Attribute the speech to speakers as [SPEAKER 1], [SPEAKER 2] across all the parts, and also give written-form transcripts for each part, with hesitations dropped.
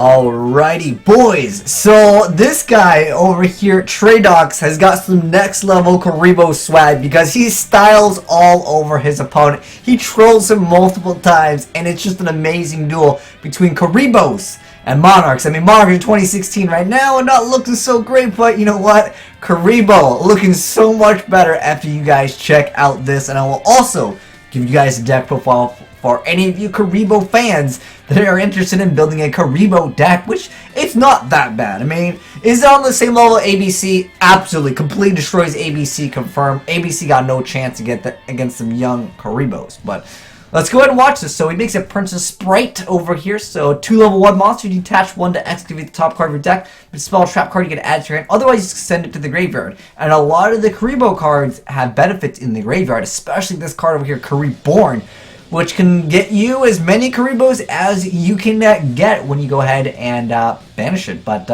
[SPEAKER 1] Alrighty, boys. So this guy over here, Tradox, has got some next level Kuriboh swag because he styles all over his opponent. He trolls him multiple times, and it's just an amazing duel between Kuribohs and Monarchs. I mean, Monarchs in 2016 right now are not looking so great, but you know what? Kuriboh looking so much better after you guys check out this, and I will also give you guys a deck profile for any of you Kuriboh fans that are interested in building a Kuriboh deck, which it's not that bad. I mean, is it on the same level as ABC? Absolutely. Completely destroys ABC, confirmed. ABC got no chance to get against some young Kuribohs. But let's go ahead and watch this. So he makes a Princess Sprite over here. So 2 level 1 monster, you detach 1 to excavate the top card of your deck. If it's a spell trap card, you can add to your hand. Otherwise, you send it to the graveyard. And a lot of the Kuriboh cards have benefits in the graveyard, especially this card over here, Kuriboh, which can get you as many Kuribohs as you can get when you go ahead and banish it. But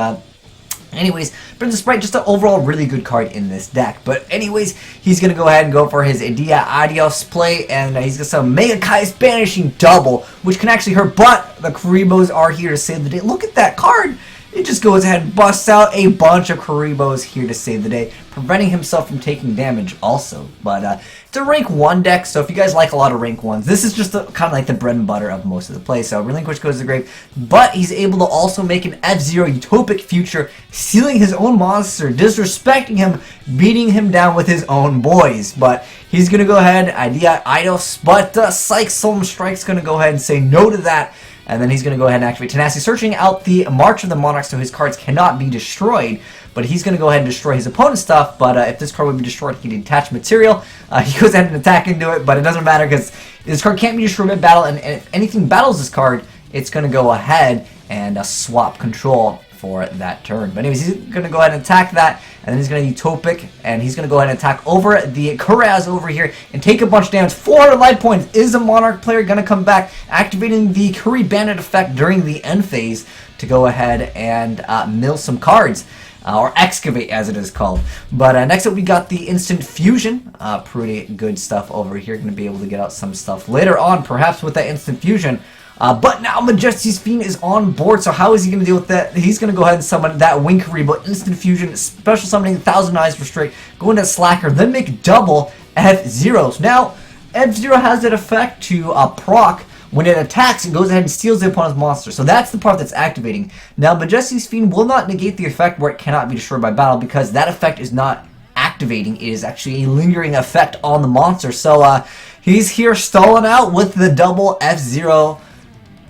[SPEAKER 1] anyways, Princess Sprite, just an overall really good card in this deck. But anyways, he's going to go ahead and go for his Adios play, and he's got some Mega Kai's Banishing Double, which can actually hurt, but the Kuribohs are here to save the day. Look at that card! It just goes ahead and busts out a bunch of Kuribohs here to save the day, preventing himself from taking damage also. But it's a rank 1 deck, so if you guys like a lot of rank 1s, this is just kind of like the bread and butter of most of the play. So Relinquish goes to the grave, but he's able to also make an F-Zero Utopic Future, sealing his own monster, disrespecting him, beating him down with his own boys. But he's going to go ahead, Eidos, but Psych Solemn Strike's going to go ahead and say no to that. And then he's going to go ahead and activate Tenacity, searching out the March of the Monarchs so his cards cannot be destroyed. But he's going to go ahead and destroy his opponent's stuff. But if this card would be destroyed, he can detach material. He goes ahead and attack into it, but it doesn't matter because this card can't be destroyed in battle. And if anything battles this card, it's going to go ahead and swap control for that turn. But anyways, he's going to go ahead and attack that, and then he's going to Utopic, and he's going to go ahead and attack over the Kuraz over here and take a bunch of damage. 400 life points. Is a Monarch player going to come back, activating the Kuri Bandit effect during the end phase to go ahead and mill some cards, or excavate as it is called. But next up we got the Instant Fusion. Pretty good stuff over here. Going to be able to get out some stuff later on, perhaps with that Instant Fusion. But now Majesty's Fiend is on board, so how is he going to deal with that? He's going to go ahead and summon that Wing Kuriboh, Instant Fusion, Special Summoning, 1000 Eyes Restrict, go into Slacker, then make double F-Zeros. Now, F-Zero has that effect to proc. When it attacks, it goes ahead and steals the opponent's monster. So that's the part that's activating. Now, Majesty's Fiend will not negate the effect where it cannot be destroyed by battle, because that effect is not activating. It is actually a lingering effect on the monster. So he's here stalling out with the double F-Zero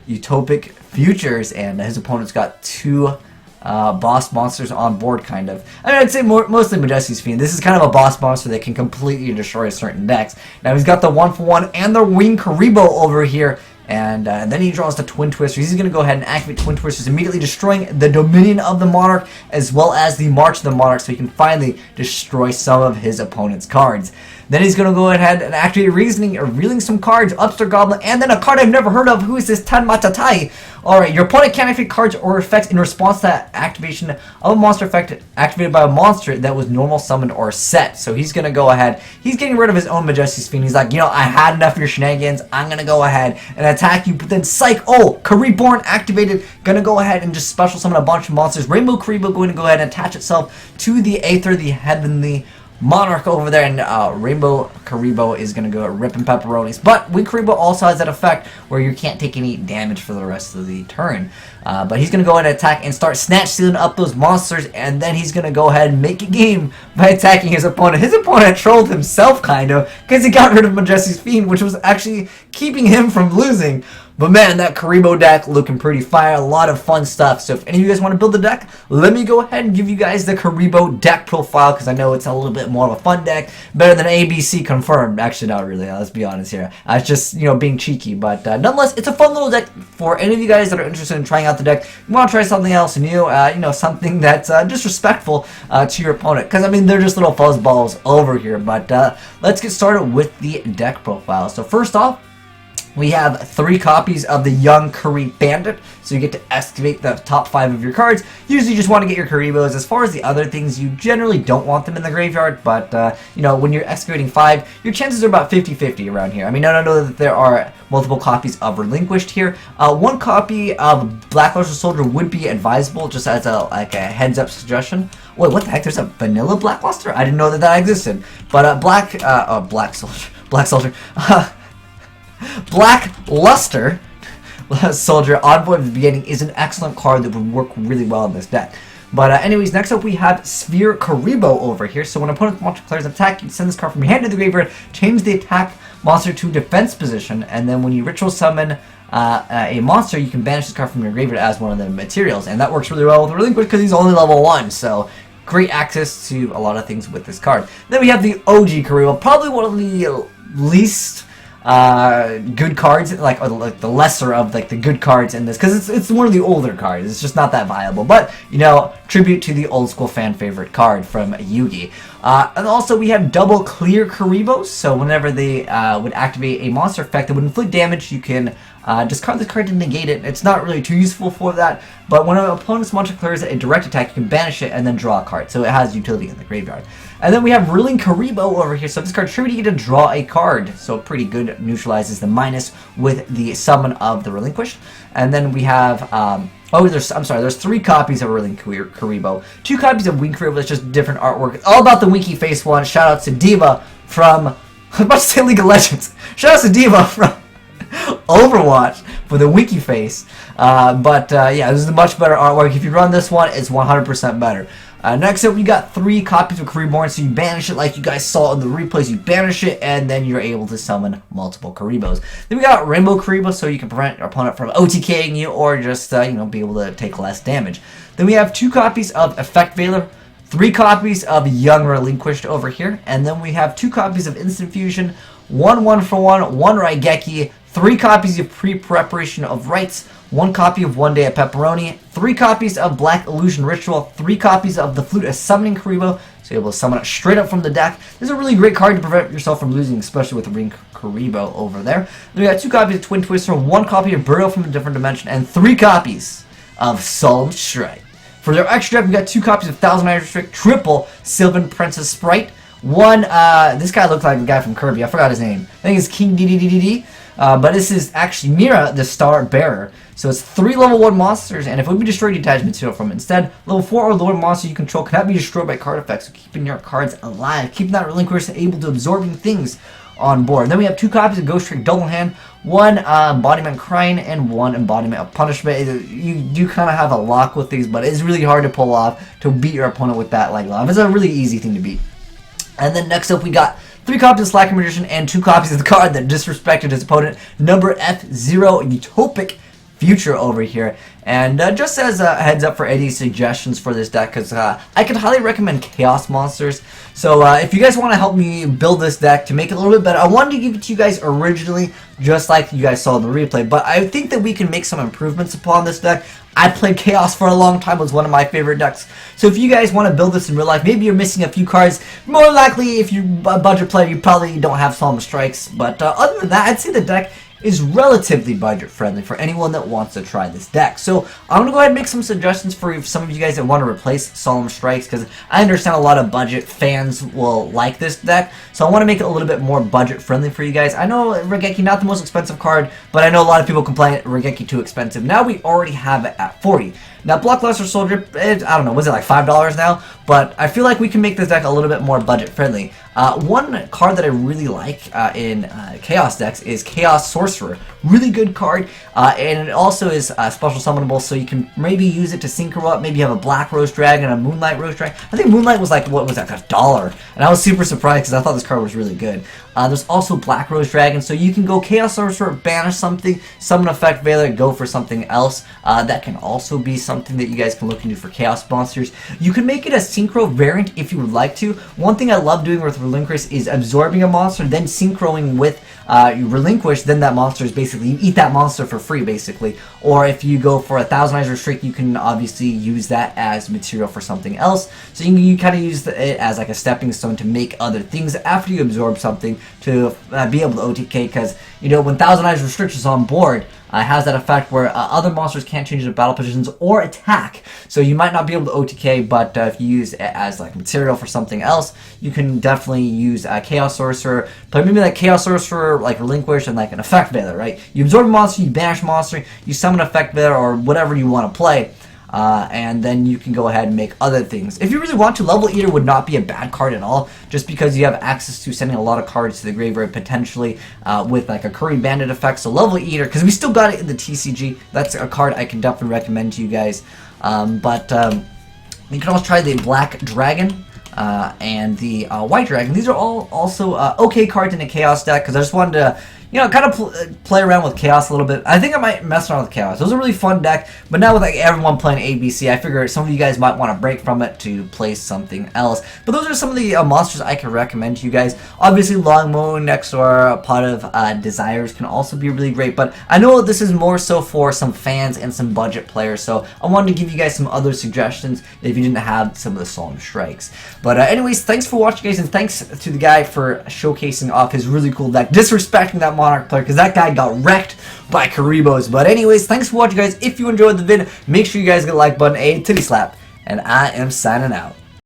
[SPEAKER 1] Utopic Futures, and his opponent's got 2 boss monsters on board, kind of. I mean, I'd say mostly Majesty's Fiend. This is kind of a boss monster that can completely destroy certain decks. Now he's got the 1-for-1 and the Wing Kuriboh over here, and then he draws the Twin Twisters. He's going to go ahead and activate Twin Twisters, immediately destroying the Dominion of the Monarch as well as the March of the Monarch, so he can finally destroy some of his opponent's cards. Then he's going to go ahead and activate Reasoning, revealing some cards, Upstart Goblin, and then a card I've never heard of. Who is this? Tanmatatai. Alright, your opponent can activate cards or effects in response to that activation of a monster effect activated by a monster that was normal summoned or set. So he's going to go ahead. He's getting rid of his own Majesty's Fiend. He's like, you know, I had enough of your shenanigans. I'm going to go ahead and attack you. But then Psych, Kuriboh activated. Going to go ahead and just special summon a bunch of monsters. Rainbow Kuriboh going to go ahead and attach itself to the Aether, the Heavenly Monarch over there, and Rainbow Kuriboh is going to go ripping pepperonis. But Wing Kuriboh also has that effect where you can't take any damage for the rest of the turn. But he's going to go ahead and attack and start snatch stealing up those monsters, and then he's going to go ahead and make a game by attacking his opponent. His opponent trolled himself, kind of, because he got rid of Majesty's Fiend, which was actually keeping him from losing. But man, that Kuriboh deck looking pretty fire. A lot of fun stuff. So if any of you guys want to build a deck, let me go ahead and give you guys the Kuriboh deck profile, because I know it's a little bit more of a fun deck. Better than ABC confirmed. Actually, not really. Let's be honest here. It's just, you know, being cheeky. But nonetheless, it's a fun little deck for any of you guys that are interested in trying out the deck. You want to try something else new, you know, something that's disrespectful to your opponent. Because, I mean, they're just little fuzzballs over here. But let's get started with the deck profile. So first off, We have 3 copies of the Young Kuriboh Bandit, so you get to excavate the top 5 of your cards. Usually you just want to get your Kuribos. As far as the other things, you generally don't want them in the graveyard, but, you know, when you're excavating 5, your chances are about 50-50 around here. I mean, I know that there are multiple copies of Relinquished here. 1 copy of Blackluster Soldier would be advisable, just as a heads-up suggestion. Wait, what the heck? There's a vanilla Blackluster? I didn't know that that existed. But, Black Soldier. Black Luster Soldier, Envoy of the Beginning, is an excellent card that would work really well in this deck. But anyways, next up we have Sphere Kuriboh over here. So when opponents launch players attack, you send this card from your hand to the graveyard, change the attack monster to defense position, and then when you ritual summon a monster, you can banish this card from your graveyard as one of the materials. And that works really well with Relinquish because he's only level 1, so great access to a lot of things with this card. Then we have the OG Kuriboh, probably one of the least good cards, like the lesser of like the good cards in this, because it's one of the older cards. It's just not that viable, but you know, tribute to the old school fan favorite card from Yugi. And also we have double clear Kuribohs, so whenever they would activate a monster effect that would inflict damage, you can discard this card to negate it. It's not really too useful for that, but when an opponent's monster clears a direct attack, you can banish it and then draw a card, so it has utility in the graveyard. And then we have Ruling Kuriboh over here, so this card tribute, you get to draw a card, so pretty good, neutralizes the minus with the summon of the Relinquished. And then we have, there's 3 copies of Ruling Kuriboh, 2 copies of Wing Kuriboh, that's just different artwork. All about the winky face one. Shout out to Diva from, I was about to say League of Legends. Shout out to Diva from Overwatch for the winky face. Yeah, this is a much better artwork. If you run this one, it's 100% better. Next up, we got 3 copies of Kuriboh, so you banish it like you guys saw in the replays. You banish it, and then you're able to summon multiple Kuribohs. Then we got Rainbow Kuriboh, so you can prevent your opponent from OTKing you, or just, you know, be able to take less damage. Then we have 2 copies of Effect Veiler, 3 copies of Young Relinquished over here, and then we have 2 copies of Instant Fusion, 1 1-for-1, 1 Raigeki, 3 copies of Pre-Preparation of Rites, 1 copy of One Day at Pepperoni, 3 copies of Black Illusion Ritual, 3 copies of the Flute as Summoning Kuriboh, so you're able to summon it straight up from the deck. This is a really great card to prevent yourself from losing, especially with the Ring Kuriboh over there. Then we got 2 copies of Twin Twister, 1 copy of Burial from a Different Dimension, and 3 copies of Solemn Strike. For their extra deck, we got 2 copies of Thousand Eyes Restrict, triple Sylvan Princess Sprite, 1, this guy looked like the guy from Kirby, I forgot his name. I think it's King DDDD. But this is actually Mira, the Star Bearer. So it's 3 level 1 monsters, and if it would be destroyed, you detach material from it. Instead, level 4 or lower monster you control cannot be destroyed by card effects, so keeping your cards alive, keeping that Relinquished able to absorbing things on board. Then we have 2 copies of Ghost Trick Double Hand, 1 Embodiment Crying, and 1 Embodiment of Punishment. You do kind of have a lock with these, but it's really hard to pull off to beat your opponent with that like love. It's a really easy thing to beat. And then next up we got 3 copies of Slacker Magician and 2 copies of the card that disrespected his opponent, number F0 Utopic Future over here. And just as a heads up for any suggestions for this deck, because I could highly recommend Chaos Monsters. So if you guys want to help me build this deck to make it a little bit better, I wanted to give it to you guys originally, just like you guys saw in the replay. But I think that we can make some improvements upon this deck. I played Chaos for a long time, it was one of my favorite decks. So if you guys want to build this in real life, maybe you're missing a few cards. More likely, if you're a budget player, you probably don't have Solemn Strikes. But other than that, I'd say the deck is relatively budget friendly for anyone that wants to try this deck. So I'm going to go ahead and make some suggestions for some of you guys that want to replace Solemn Strikes, because I understand a lot of budget fans will like this deck. So I want to make it a little bit more budget friendly for you guys. I know Raigeki not the most expensive card, but I know a lot of people complain Raigeki too expensive. Now we already have it at 40. Now, Blackluster Soldier, I don't know, was it like $5 now? But I feel like we can make this deck a little bit more budget-friendly. One card that I really like in Chaos decks is Chaos Sorcerer. Really good card, and it also is special summonable, so you can maybe use it to synchro up. Maybe you have a Black Rose Dragon, a Moonlight Rose Dragon. I think Moonlight was like, what was that, $1? And I was super surprised because I thought this card was really good. There's also Black Rose Dragon, so you can go Chaos Sorcerer, banish something, summon Effect Veiler, go for something else. That can also be something that you guys can look into for Chaos Monsters. You can make it a Synchro variant if you would like to. One thing I love doing with Relinquish is absorbing a monster, then synchroing with Relinquish, then that monster is basically, you eat that monster for free basically. Or if you go for a Thousand Eyes Restrict, you can obviously use that as material for something else. So you kind of use it as like a stepping stone to make other things after you absorb something. to be able to OTK, because, you know, when Thousand Eyes Restrictions on board, has that effect where other monsters can't change their battle positions or attack. So you might not be able to OTK, but if you use it as like material for something else, you can definitely use Chaos Sorcerer. But maybe like Chaos Sorcerer, like Relinquish, and like an Effect Veiler, right? You absorb a monster, you banish a monster, you summon Effect Veiler or whatever you want to play. And then you can go ahead and make other things. If you really want to, Level Eater would not be a bad card at all, just because you have access to sending a lot of cards to the graveyard, potentially with like a Curry Bandit effect. So Level Eater, because we still got it in the TCG, that's a card I can definitely recommend to you guys. You can also try the Black Dragon and the White Dragon. These are all also okay cards in a Chaos deck, because I just wanted to, you know, kind of play around with Chaos a little bit. I think I might mess around with Chaos. It was a really fun deck, but now with like everyone playing ABC, I figure some of you guys might want to break from it to play something else. But those are some of the monsters I can recommend to you guys. Obviously, Longmoon next to our Pot of Desires can also be really great, but I know this is more so for some fans and some budget players, so I wanted to give you guys some other suggestions if you didn't have some of the Solemn Strikes. But anyways, thanks for watching, guys, and thanks to the guy for showcasing off his really cool deck, disrespecting that Monarch player, because that guy got wrecked by Kuribohs. But anyways, thanks for watching, guys. If you enjoyed the vid, make sure you guys get a like button, a titty slap, and I am signing out.